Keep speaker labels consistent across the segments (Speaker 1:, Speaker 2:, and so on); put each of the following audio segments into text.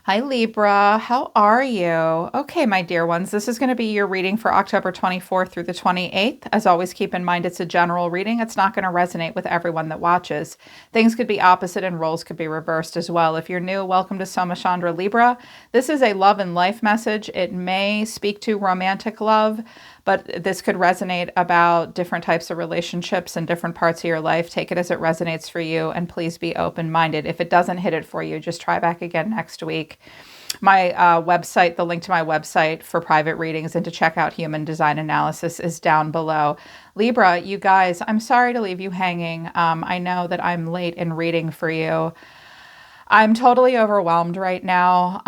Speaker 1: Hi Libra, how are you? Okay, my dear ones, this is going to be your reading for October 24th through the 28th. As always, keep in mind it's a general reading. It's not going to resonate with everyone that watches. Things could be opposite and roles could be reversed as well. If you're new, welcome to Soma Chandra Libra. This is a love and life message. It may speak to romantic love, but this could resonate about different types of relationships and different parts of your life. Take it as it resonates for you, and please be open-minded. If it doesn't hit it for you, just try back again next week. My website, the link to my website for private readings and to check out human design analysis is down below. Libra, you guys, I'm sorry to leave you hanging. I know that I'm late in reading for you. I'm totally overwhelmed right now.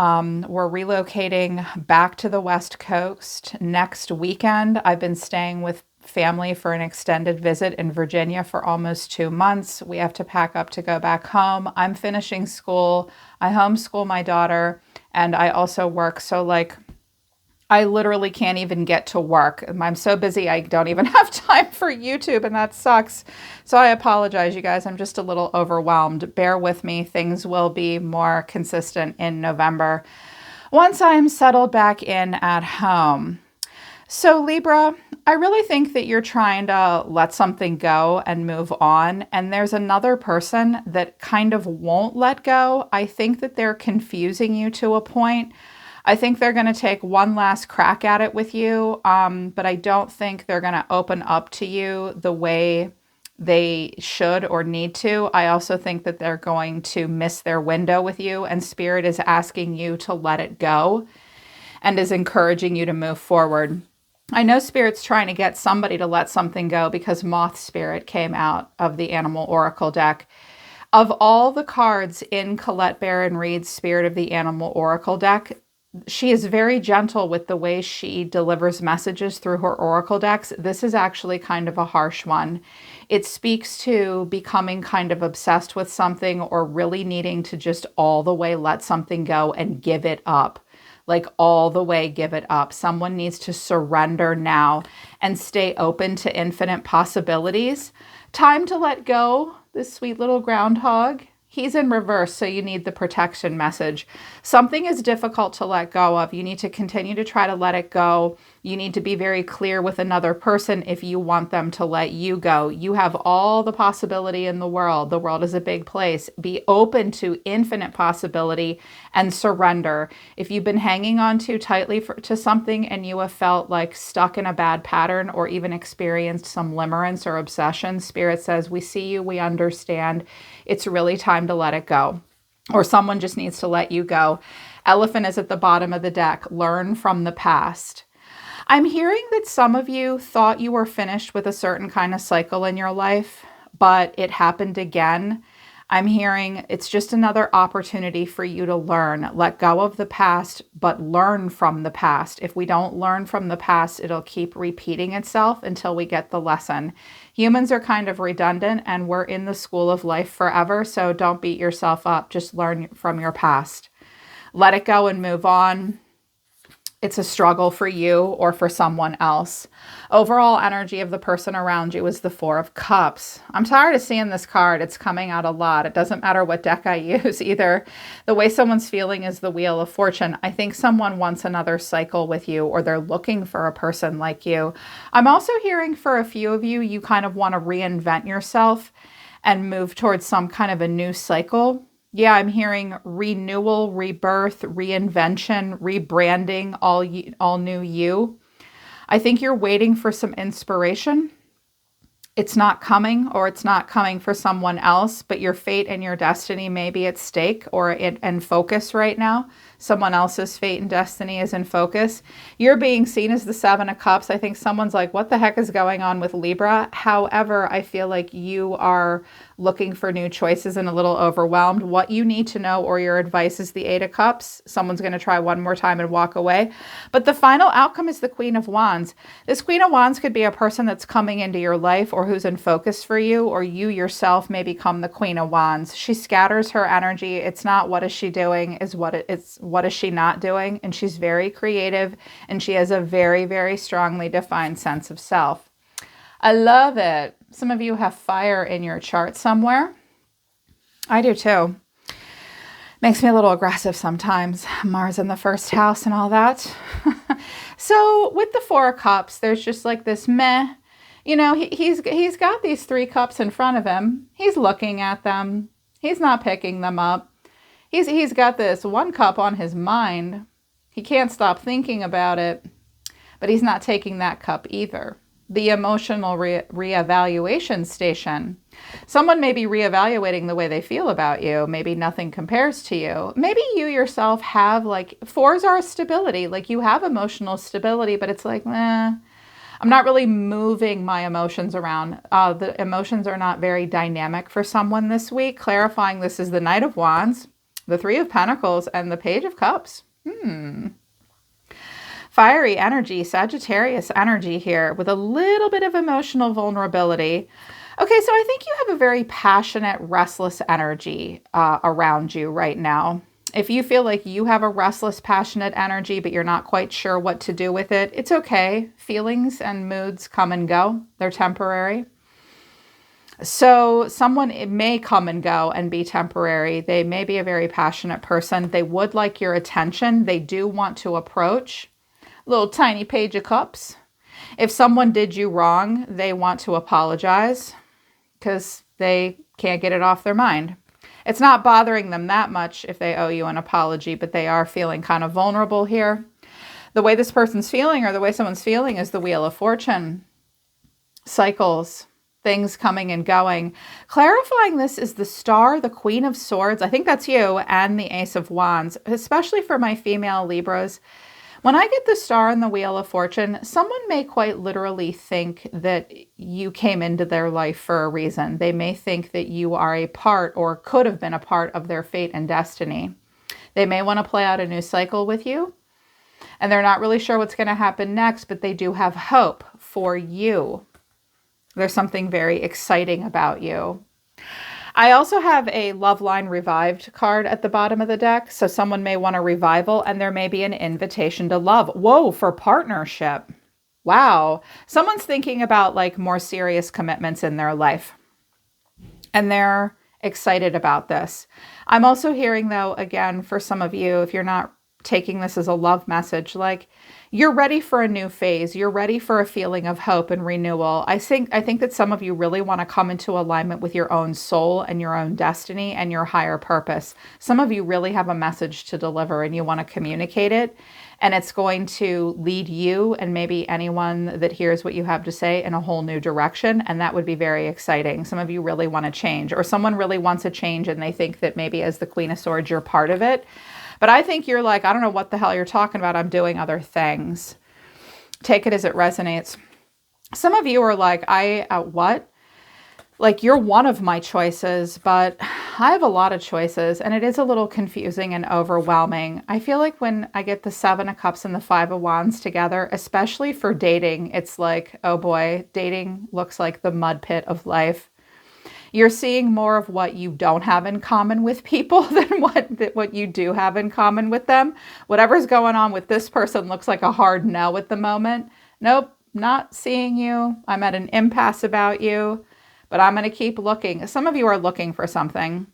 Speaker 1: We're relocating back to the West Coast next weekend. I've been staying with family for an extended visit in Virginia for almost 2 months. We have to pack up to go back home. I'm finishing school. I homeschool my daughter, and I also work. So I literally can't even get to work. I'm so busy, I don't even have time for YouTube, and that sucks. So I apologize, you guys. I'm just a little overwhelmed. Bear with me. Things will be more consistent in November once I am settled back in at home. So Libra, I really think that you're trying to let something go and move on. And there's another person that kind of won't let go. I think that they're confusing you to a point. I think they're going to take one last crack at it with you. But I don't think they're going to open up to you the way they should or need to. I also think that they're going to miss their window with you. And Spirit is asking you to let it go and is encouraging you to move forward. I know Spirit's trying to get somebody to let something go because Moth Spirit came out of the Animal Oracle deck. Of all the cards in Colette Baron Reid's Spirit of the Animal Oracle deck, she is very gentle with the way she delivers messages through her oracle decks. This is actually kind of a harsh one. It speaks to becoming kind of obsessed with something or really needing to just all the way let something go and give it up. Like all the way give it up. Someone needs to surrender now and stay open to infinite possibilities. Time to let go. This sweet little groundhog. He's in reverse, so you need the protection message. Something is difficult to let go of. You need to continue to try to let it go. You need to be very clear with another person if you want them to let you go. You have all the possibility in the world. The world is a big place. Be open to infinite possibility and surrender. If you've been hanging on too tightly to something and you have felt like stuck in a bad pattern or even experienced some limerence or obsession, Spirit says, we see you, we understand. It's really time to let it go. Or someone just needs to let you go. Elephant is at the bottom of the deck. Learn from the past. I'm hearing that some of you thought you were finished with a certain kind of cycle in your life, but it happened again. I'm hearing it's just another opportunity for you to learn. Let go of the past, but learn from the past. If we don't learn from the past, it'll keep repeating itself until we get the lesson. Humans are kind of redundant, and we're in the school of life forever, so don't beat yourself up. Just learn from your past. Let it go and move on. It's a struggle for you or for someone else. Overall energy of the person around you is the Four of Cups. I'm tired of seeing this card. It's coming out a lot. It doesn't matter what deck I use either. The way someone's feeling is the Wheel of Fortune. I think someone wants another cycle with you, or they're looking for a person like you. I'm also hearing for a few of you, you kind of want to reinvent yourself and move towards some kind of a new cycle. Yeah, I'm hearing renewal, rebirth, reinvention, rebranding, all new you. I think you're waiting for some inspiration. It's not coming, or it's not coming for someone else, but your fate and your destiny may be at stake or in focus right now. Someone else's fate and destiny is in focus. You're being seen as the Seven of Cups. I think someone's like, what the heck is going on with Libra? However, I feel like you are looking for new choices and a little overwhelmed. What you need to know, or your advice, is the Eight of Cups. Someone's going to try one more time and walk away. But the final outcome is the Queen of Wands. This Queen of Wands could be a person that's coming into your life or who's in focus for you, or you yourself may become the Queen of Wands. She scatters her energy. It's not what is she doing, it's what is she not doing. And she's very creative, and she has a very, very strongly defined sense of self. I love it. Some of you have fire in your chart somewhere. I do too. Makes me a little aggressive sometimes. Mars in the first house and all that. So with the Four of Cups, there's just like this meh. You know, he's got these 3 cups in front of him. He's looking at them. He's not picking them up. He's got this 1 cup on his mind. He can't stop thinking about it, but he's not taking that cup either. The emotional reevaluation station. Someone may be reevaluating the way they feel about you. Maybe nothing compares to you. Maybe you yourself have, like, 4s are stability. Like, you have emotional stability, but it's like, I'm not really moving my emotions around. The emotions are not very dynamic for someone this week. Clarifying, this is the Knight of Wands, the 3 of Pentacles, and the Page of Cups. Fiery energy, Sagittarius energy here with a little bit of emotional vulnerability. Okay, so I think you have a very passionate, restless energy around you right now. If you feel like you have a restless, passionate energy, but you're not quite sure what to do with it, it's okay. Feelings and moods come and go. They're temporary. So someone, it may come and go and be temporary. They may be a very passionate person. They would like your attention. They do want to approach. Little tiny Page of Cups. If someone did you wrong, they want to apologize because they can't get it off their mind. It's not bothering them that much if they owe you an apology, but they are feeling kind of vulnerable here. The way this person's feeling, or the way someone's feeling, is the Wheel of Fortune. Cycles, things coming and going. Clarifying, this is the Star, the Queen of Swords. I think that's you, and the Ace of Wands, especially for my female Libras. When I get the Star and the Wheel of Fortune, someone may quite literally think that you came into their life for a reason. They may think that you are a part, or could have been a part, of their fate and destiny. They may want to play out a new cycle with you, and they're not really sure what's going to happen next, but they do have hope for you. There's something very exciting about you. I also have a Love Line Revived card at the bottom of the deck. So someone may want a revival, and there may be an invitation to love. Whoa, for partnership. Wow. Someone's thinking about, like, more serious commitments in their life, and they're excited about this. I'm also hearing, though, again, for some of you, if you're not taking this as a love message, like, you're ready for a new phase. You're ready for a feeling of hope and renewal. I think that some of you really want to come into alignment with your own soul and your own destiny and your higher purpose. Some of you really have a message to deliver, and you want to communicate it, and it's going to lead you and maybe anyone that hears what you have to say in a whole new direction, and that would be very exciting. Some of you really want to change, or someone really wants a change, and they think that maybe as the Queen of Swords, you're part of it. But I think you're like, I don't know what the hell you're talking about. I'm doing other things. Take it as it resonates. Some of you are like, what? Like, you're one of my choices, but I have a lot of choices, and it is a little confusing and overwhelming. I feel like when I get the 7 of Cups and the 5 of Wands together, especially for dating, it's like, oh boy, dating looks like the mud pit of life. You're seeing more of what you don't have in common with people than what you do have in common with them. Whatever's going on with this person looks like a hard no at the moment. Nope, not seeing you. I'm at an impasse about you, but I'm going to keep looking. Some of you are looking for something.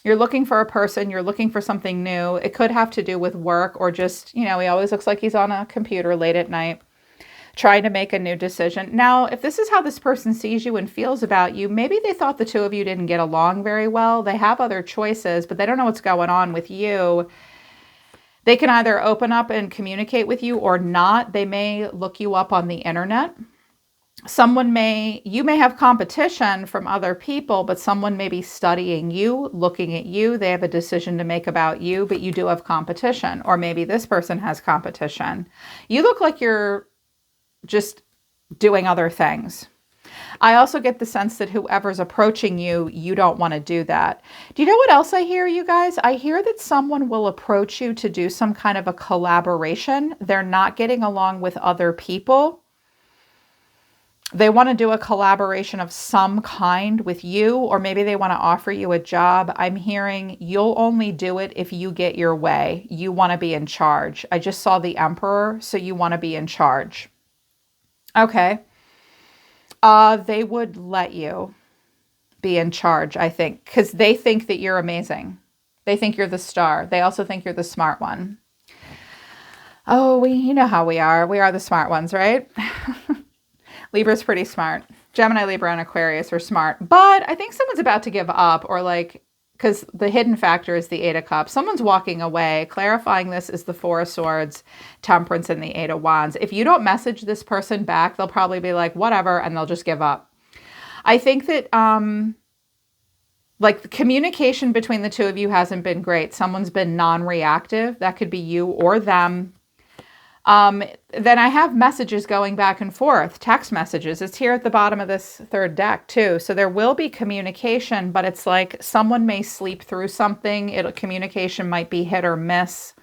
Speaker 1: You're looking for a person. You're looking for something new. It could have to do with work, or just, he always looks like he's on a computer late at night, trying to make a new decision. Now, if this is how this person sees you and feels about you, maybe they thought the two of you didn't get along very well. They have other choices, but they don't know what's going on with you. They can either open up and communicate with you or not. They may look you up on the internet. You may have competition from other people, but someone may be studying you, looking at you. They have a decision to make about you, but you do have competition. Or maybe this person has competition. You look like you're just doing other things. I also get the sense that whoever's approaching you, you don't want to do that. Do you know what else I hear, you guys? I hear that someone will approach you to do some kind of a collaboration. They're not getting along with other people. They want to do a collaboration of some kind with you, or maybe they want to offer you a job. I'm hearing you'll only do it if you get your way. You want to be in charge. I just saw the Emperor, so you want to be in charge. Okay. They would let you be in charge, I think, because they think that you're amazing. They think you're the star. They also think you're the smart one. Oh, you know how we are. We are the smart ones, right? Libra's pretty smart. Gemini, Libra, and Aquarius are smart. But I think someone's about to give up, or like, because the hidden factor is the Eight of Cups. Someone's walking away. Clarifying this is the Four of Swords, Temperance, and the Eight of Wands. If you don't message this person back, they'll probably be like, whatever, and they'll just give up. I think that, like, the communication between the two of you hasn't been great. Someone's been non-reactive. That could be you or them. Then I have messages going back and forth, text messages. It's here at the bottom of this third deck too. So there will be communication, but it's like someone may sleep through something. Communication might be hit or miss,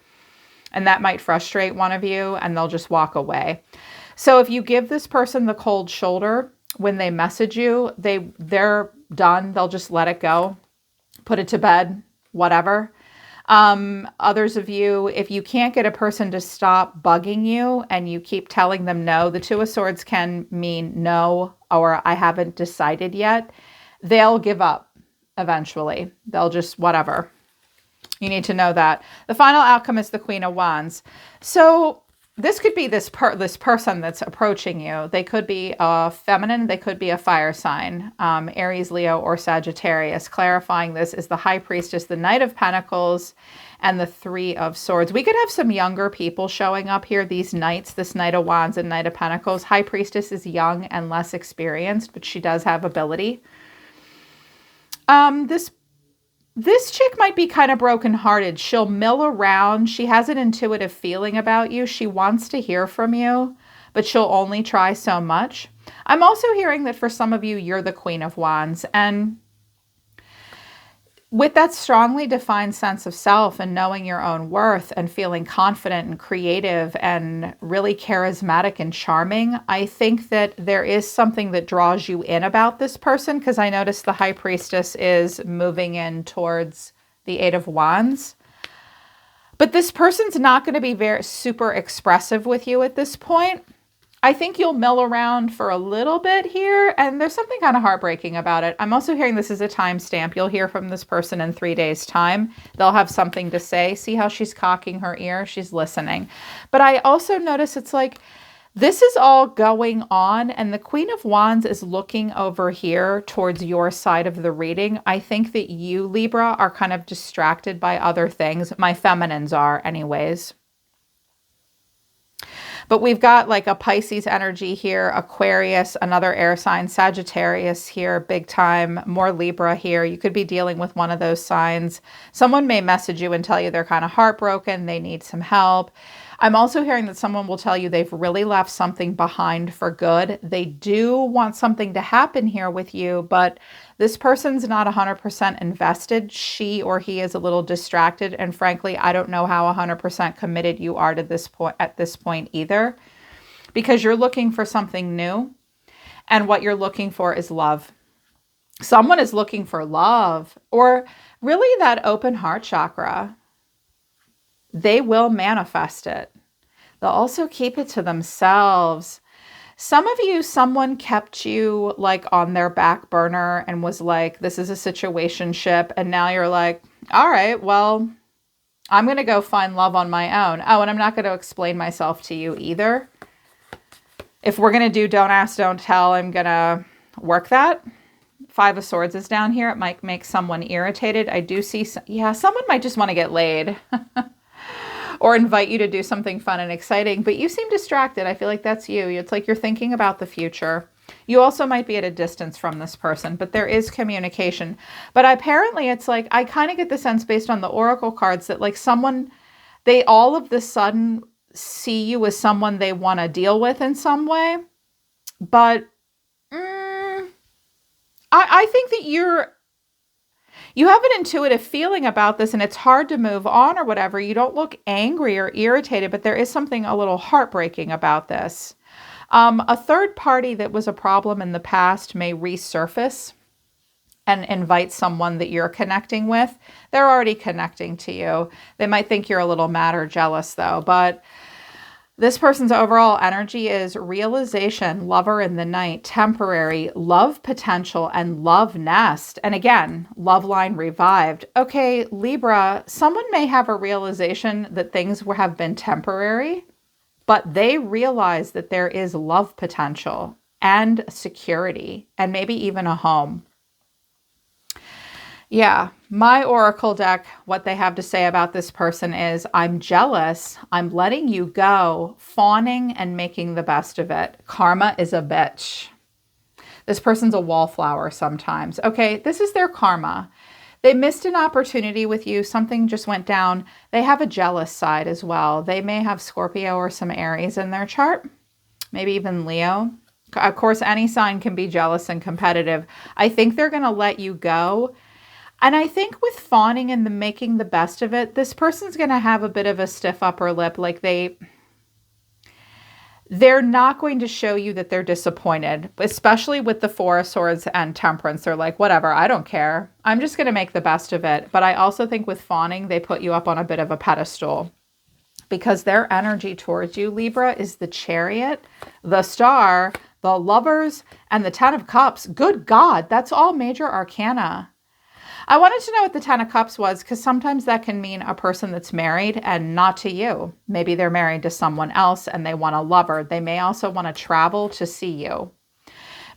Speaker 1: and that might frustrate one of you, and they'll just walk away. So if you give this person the cold shoulder when they message you, they're done. They'll just let it go, put it to bed, whatever. Others of you, if you can't get a person to stop bugging you and you keep telling them no, the Two of Swords can mean no, or I haven't decided yet. They'll give up eventually. They'll just whatever. You need to know that. The final outcome is the Queen of Wands. So this could be this person that's approaching you. They could be a feminine. They could be a fire sign, Aries, Leo, or Sagittarius. Clarifying this is the High Priestess, the Knight of Pentacles, and the Three of Swords. We could have some younger people showing up here, these knights, this Knight of Wands and Knight of Pentacles. High Priestess is young and less experienced, but she does have ability. This chick might be kind of brokenhearted. She'll mill around. She has an intuitive feeling about you. She wants to hear from you, but she'll only try so much. I'm also hearing that for some of you, you're the Queen of Wands. And with that strongly defined sense of self and knowing your own worth and feeling confident and creative and really charismatic and charming, I think that there is something that draws you in about this person, because I noticed the High Priestess is moving in towards the Eight of Wands. But this person's not going to be very super expressive with you at this point. I think you'll mill around for a little bit here, and there's something kind of heartbreaking about it. I'm also hearing this is a timestamp. You'll hear from this person in 3 days' time. They'll have something to say. See how she's cocking her ear? She's listening. But I also notice it's like this is all going on, and the Queen of Wands is looking over here towards your side of the reading. I think that you, Libra, are kind of distracted by other things. My feminines are anyways. But we've got like a Pisces energy here, Aquarius, another air sign, Sagittarius here, big time, more Libra here. You could be dealing with one of those signs. Someone may message you and tell you they're kind of heartbroken, they need some help. I'm also hearing that someone will tell you they've really left something behind for good. They do want something to happen here with you, but this person's not 100% invested. She or he is a little distracted. And frankly, I don't know how 100% committed you are to this point at this point either, because you're looking for something new. And what you're looking for is love. Someone is looking for love, or really that open heart chakra. They will manifest it. They'll also keep it to themselves. Some of you, someone kept you like on their back burner and was like, this is a situationship. And now you're like, all right, well, I'm going to go find love on my own. Oh, and I'm not going to explain myself to you either. If we're going to do don't ask, don't tell, I'm going to work that. Five of Swords is down here. It might make someone irritated. I do see, someone might just want to get laid. Or invite you to do something fun and exciting, but you seem distracted. I feel like that's you. It's like you're thinking about the future. You also might be at a distance from this person, but there is communication. But apparently it's like, I kind of get the sense based on the oracle cards that like someone, they all of the sudden see you as someone they want to deal with in some way. But I think that you have an intuitive feeling about this and it's hard to move on or whatever. You don't look angry or irritated, but there is something a little heartbreaking about this. A third party that was a problem in the past may resurface and invite someone that you're connecting with. They're already connecting to you. They might think you're a little mad or jealous though, but This person's overall energy is realization, lover in the night, temporary, love potential, and love nest. And again, love line revived. Okay, Libra, someone may have a realization that things have been temporary, but they realize that there is love potential and security and maybe even a home. Yeah, my oracle deck, what they have to say about this person is, I'm jealous, I'm letting you go, fawning and making the best of it. Karma is a bitch. This person's a wallflower sometimes. Okay, this is their karma. They missed an opportunity with you. Something just went down. They have a jealous side as well. They may have Scorpio or some Aries in their chart, maybe even Leo. Of course, any sign can be jealous and competitive. I think they're going to let you go. And I think with fawning and the making the best of it, this person's going to have a bit of a stiff upper lip. Like they're not going to show you that they're disappointed, especially with the Four of Swords and Temperance. They're like, whatever, I don't care. I'm just going to make the best of it. But I also think with fawning, they put you up on a bit of a pedestal because their energy towards you, Libra, is the Chariot, the Star, the Lovers, and the Ten of Cups. Good God, that's all major arcana. I wanted to know what the Ten of Cups was because sometimes that can mean a person that's married and not to you. Maybe they're married to someone else and they want a lover. They may also want to travel to see you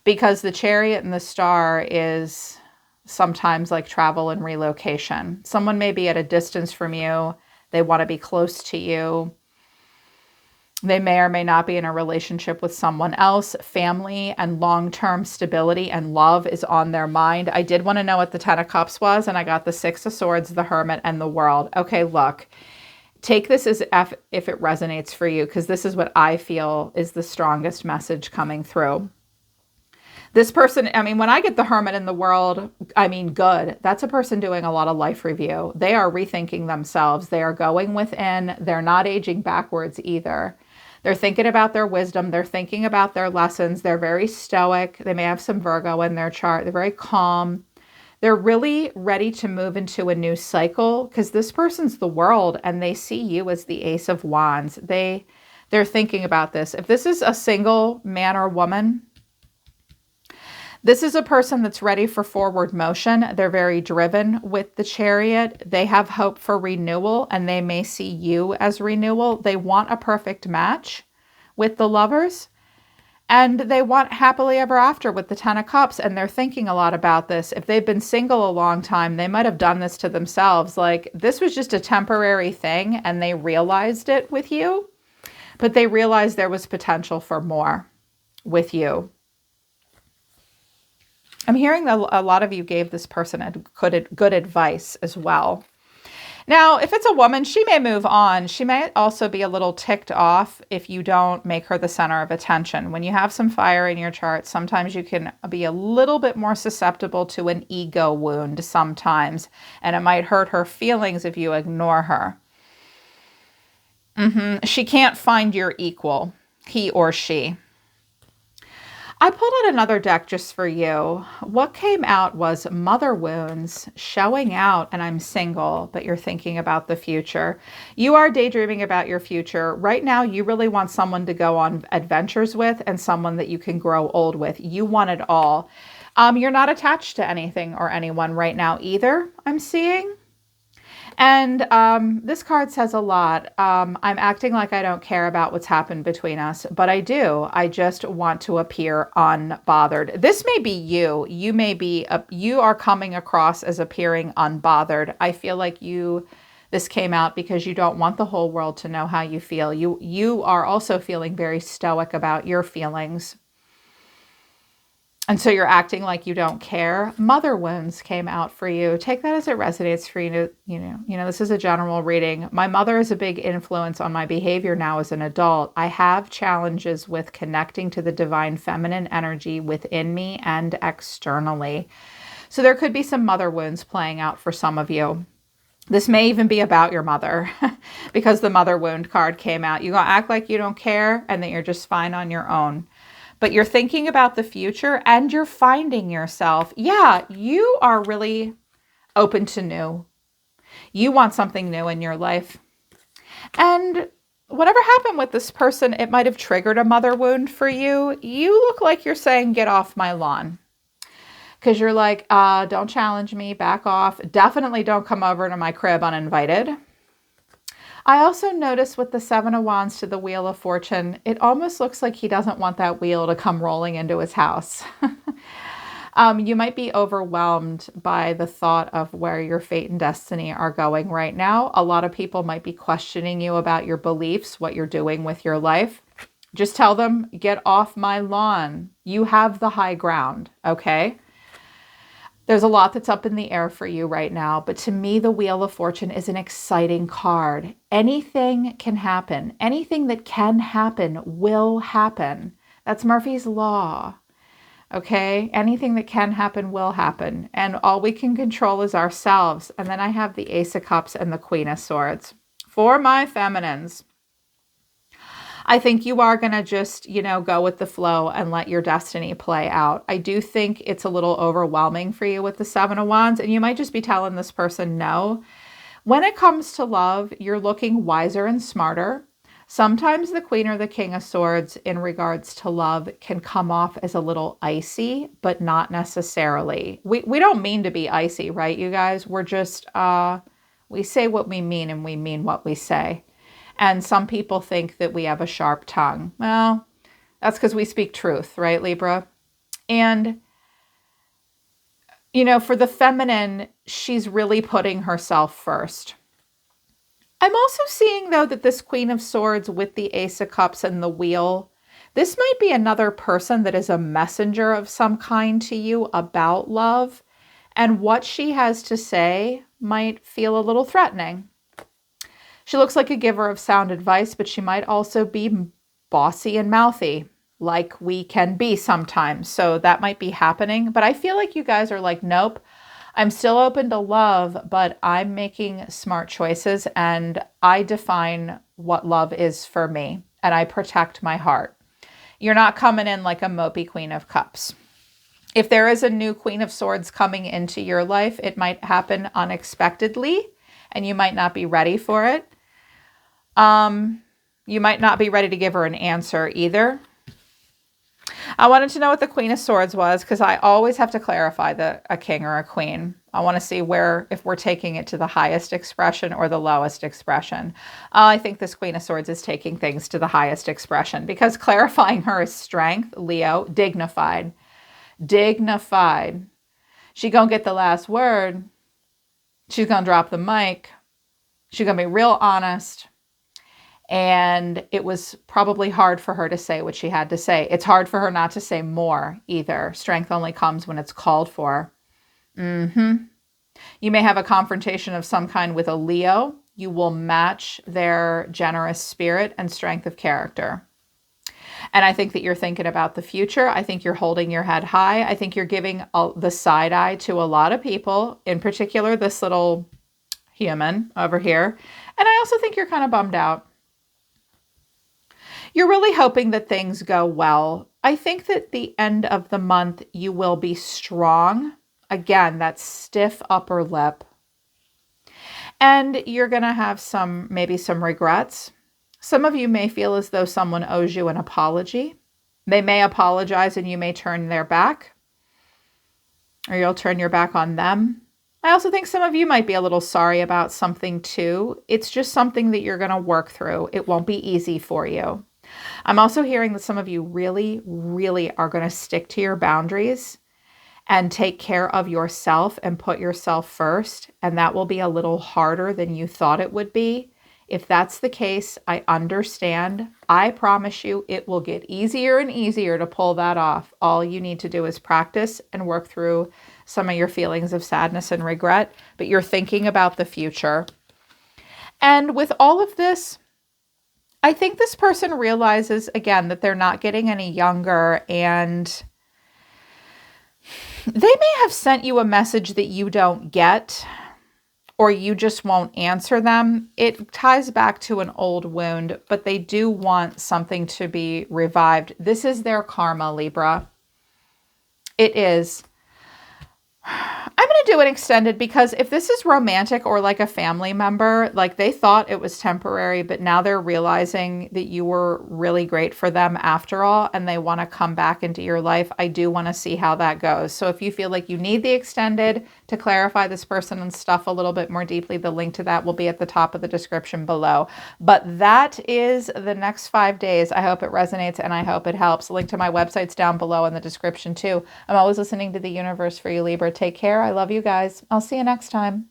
Speaker 1: because the Chariot and the Star is sometimes like travel and relocation. Someone may be at a distance from you. They want to be close to you. They may or may not be in a relationship with someone else. Family and long-term stability and love is on their mind. I did want to know what the Ten of Cups was, and I got the Six of Swords, the Hermit, and the World. Okay, look, take this as if it resonates for you, because this is what I feel is the strongest message coming through. This person, I mean, when I get the Hermit in the World, I mean, good. That's a person doing a lot of life review. They are rethinking themselves. They are going within. They're not aging backwards either. They're thinking about their wisdom. They're thinking about their lessons. They're very stoic. They may have some Virgo in their chart. They're very calm. They're really ready to move into a new cycle because this person's the world and they see you as the Ace of Wands. They're thinking about this. If this is a single man or woman, this is a person that's ready for forward motion. They're very driven with the Chariot. They have hope for renewal and they may see you as renewal. They want a perfect match with the Lovers and they want happily ever after with the Ten of Cups. And they're thinking a lot about this. If they've been single a long time, they might have done this to themselves. Like this was just a temporary thing and they realized it with you, but they realized there was potential for more with you. I'm hearing that a lot of you gave this person good advice as well. Now, if it's a woman, she may move on. She may also be a little ticked off if you don't make her the center of attention. When you have some fire in your chart, sometimes you can be a little bit more susceptible to an ego wound sometimes, and it might hurt her feelings if you ignore her. She can't find your equal, he or she. I pulled out another deck just for you. What came out was mother wounds showing out, and I'm single, but you're thinking about the future. You are daydreaming about your future. Right now, you really want someone to go on adventures with and someone that you can grow old with. You want it all. You're not attached to anything or anyone right now either, I'm seeing. And this card says a lot. I'm acting like I don't care about what's happened between us, but I do. I just want to appear unbothered. This may be you. You may be, you are coming across as appearing unbothered. I feel like this came out because you don't want the whole world to know how you feel. You are also feeling very stoic about your feelings. And so you're acting like you don't care. Mother wounds came out for you. Take that as it resonates for you. You know, this is a general reading. My mother is a big influence on my behavior now as an adult. I have challenges with connecting to the divine feminine energy within me and externally. So there could be some mother wounds playing out for some of you. This may even be about your mother because the mother wound card came out. You're going to act like you don't care and that you're just fine on your own. But you're thinking about the future and you're finding yourself. Yeah, you are really open to new. You want something new in your life. And whatever happened with this person, it might have triggered a mother wound for you. You look like you're saying, get off my lawn. Because you're like, don't challenge me, back off. Definitely don't come over to my crib uninvited. I also notice with the Seven of Wands to the Wheel of Fortune, it almost looks like he doesn't want that wheel to come rolling into his house. You might be overwhelmed by the thought of where your fate and destiny are going right now. A lot of people might be questioning you about your beliefs, what you're doing with your life. Just tell them, get off my lawn. You have the high ground, okay? There's a lot that's up in the air for you right now, but to me, the Wheel of Fortune is an exciting card. Anything can happen. Anything that can happen will happen. That's Murphy's Law. Okay, anything that can happen will happen. And all we can control is ourselves. And then I have the Ace of Cups and the Queen of Swords. For my feminines, I think you are going to just, go with the flow and let your destiny play out. I do think it's a little overwhelming for you with the Seven of Wands. And you might just be telling this person no. When it comes to love, you're looking wiser and smarter. Sometimes the Queen or the King of Swords in regards to love can come off as a little icy, but not necessarily. We don't mean to be icy, right, you guys? We're just, we say what we mean and we mean what we say. And some people think that we have a sharp tongue. Well, that's because we speak truth, right, Libra? And, for the feminine, she's really putting herself first. I'm also seeing, though, that this Queen of Swords with the Ace of Cups and the Wheel, this might be another person that is a messenger of some kind to you about love. And what she has to say might feel a little threatening. She looks like a giver of sound advice, but she might also be bossy and mouthy, like we can be sometimes. So that might be happening. But I feel like you guys are like, nope. I'm still open to love, but I'm making smart choices and I define what love is for me and I protect my heart. You're not coming in like a mopey Queen of Cups. If there is a new Queen of Swords coming into your life, it might happen unexpectedly and you might not be ready for it. You might not be ready to give her an answer either. I wanted to know what the Queen of Swords was because I always have to clarify a king or a queen. I want to see if we're taking it to the highest expression or the lowest expression. I think this Queen of Swords is taking things to the highest expression because clarifying her is strength, Leo, dignified. Dignified. She gonna get the last word. She's gonna drop the mic. She's gonna be real honest. And it was probably hard for her to say what she had to say. It's hard for her not to say more either. Strength only comes when it's called for. You may have a confrontation of some kind with a Leo. You will match their generous spirit and strength of character. And I think that you're thinking about the future. I think you're holding your head high. I think you're giving the side eye to a lot of people, in particular this little human over here. And I also think you're kind of bummed out. You're really hoping that things go well. I think that the end of the month, you will be strong. Again, that stiff upper lip. And you're going to have maybe some regrets. Some of you may feel as though someone owes you an apology. They may apologize and you may turn their back. Or you'll turn your back on them. I also think some of you might be a little sorry about something too. It's just something that you're going to work through. It won't be easy for you. I'm also hearing that some of you really, really are going to stick to your boundaries and take care of yourself and put yourself first. And that will be a little harder than you thought it would be. If that's the case, I understand. I promise you it will get easier and easier to pull that off. All you need to do is practice and work through some of your feelings of sadness and regret, but you're thinking about the future. And with all of this, I think this person realizes, again, that they're not getting any younger and they may have sent you a message that you don't get or you just won't answer them. It ties back to an old wound, but they do want something to be revived. This is their karma, Libra. It is. I'm going to do an extended because if this is romantic or like a family member, like they thought it was temporary, but now they're realizing that you were really great for them after all, and they want to come back into your life. I do want to see how that goes. So if you feel like you need the extended to clarify this person and stuff a little bit more deeply, the link to that will be at the top of the description below. But that is the next 5 days. I hope it resonates and I hope it helps. The link to my website's down below in the description too. I'm always listening to the universe for you, Libra. Take care. I love you guys. I'll see you next time.